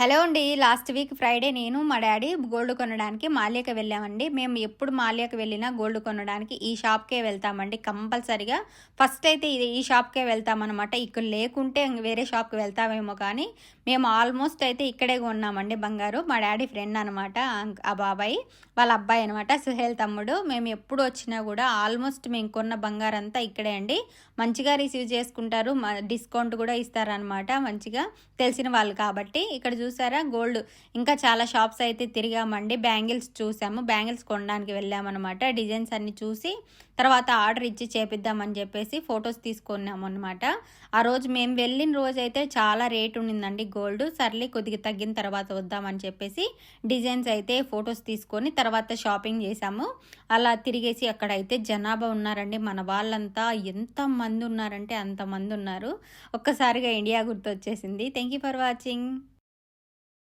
Hello అండి. Last week Friday నేను, మా డ్యాడీ గోల్డ్ కొనడానికి మాల్యాకి వెళ్ళామండి. మేము ఎప్పుడు మాల్యాకి వెళ్ళినా గోల్డ్ కొనడానికి ఈ షాప్‌కే వెళ్తామండి కంపల్సరీగా. ఫస్ట్ అయితే ఈ షాప్‌కే వెళ్తామనమాట. ఇక్కడ లేకుంటే వేరే షాప్‌కి వెళ్తామేమో కానీ, మేము ఆల్మోస్ట్ అయితే ఇక్కడే కొన్నామండి బంగారు. మా డ్యాడీ ఫ్రెండ్ అనమాట. ఆ బాబాయ్ వాళ్ళ అబ్బాయి అనమాట. సుహేల్ తమ్ముడు. మేము ఎప్పుడు వచ్చినా కూడా ఆల్మోస్ట్ మేము కొన్న బంగారంతా ఇక్కడే అండి. మంచిగా రిసీవ్ చేసుకుంటారు. డిస్కౌంట్ కూడా ఇస్తారనమాట మంచిగా. తెలిసిన వాళ్ళు కాబట్టి. ఇక్కడ చూసారా గోల్డ్ ఇంకా చాలా షాప్స్ అయితే తిరిగామండి. బ్యాంగిల్స్ చూసాము. బ్యాంగిల్స్ కొనడానికి వెళ్ళామన్నమాట. డిజైన్స్ అన్నీ చూసి తర్వాత ఆర్డర్ ఇచ్చి చేపిద్దామని చెప్పేసి ఫొటోస్ తీసుకున్నాము అనమాట. ఆ రోజు మేము వెళ్ళిన రోజైతే చాలా రేట్ ఉండిందండి గోల్డ్. సర్లే కొద్దిగా తగ్గిన తర్వాత వద్దామని చెప్పేసి డిజైన్స్ అయితే ఫొటోస్ తీసుకొని తర్వాత షాపింగ్ చేసాము. అలా తిరిగేసి అక్కడైతే జనాభా ఉన్నారండి. మన వాళ్ళంతా ఎంతమంది ఉన్నారంటే అంతమంది ఉన్నారు. ఒక్కసారిగా ఇండియా గుర్తొచ్చేసింది. Thank you for watching.